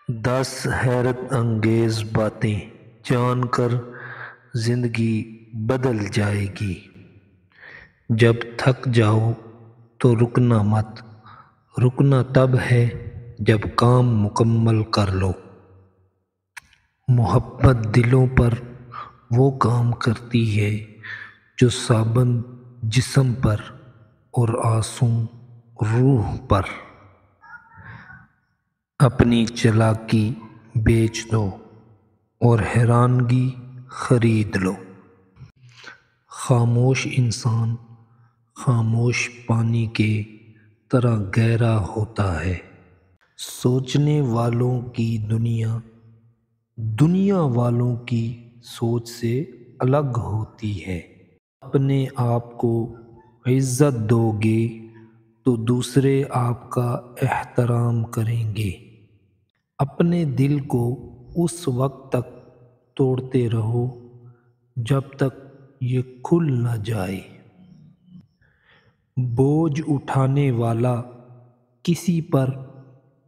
10 حیرت انگیز باتیں جان کر زندگی بدل جائے گی۔ جب تھک جاؤ تو رکنا مت، رکنا تب ہے جب کام مکمل کر لو۔ محبت دلوں پر وہ کام کرتی ہے جو صابن جسم پر اور آنسو روح پر۔ اپنی چالاکی بیچ دو اور حیرانگی خرید لو۔ خاموش انسان خاموش پانی کے طرح گہرا ہوتا ہے۔ سوچنے والوں کی دنیا دنیا والوں کی سوچ سے الگ ہوتی ہے۔ اپنے آپ کو عزت دو گے تو دوسرے آپ کا احترام کریں گے۔ اپنے دل کو اس وقت تک توڑتے رہو جب تک یہ کھل نہ جائے۔ بوجھ اٹھانے والا کسی پر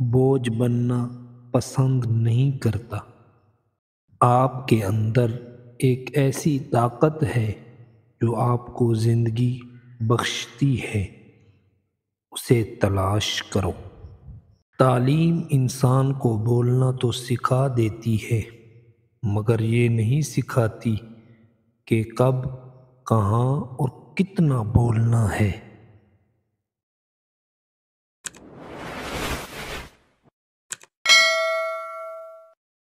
بوجھ بننا پسند نہیں کرتا۔ آپ کے اندر ایک ایسی طاقت ہے جو آپ کو زندگی بخشتی ہے، اسے تلاش کرو۔ تعلیم انسان کو بولنا تو سکھا دیتی ہے مگر یہ نہیں سکھاتی کہ کب، کہاں اور کتنا بولنا ہے۔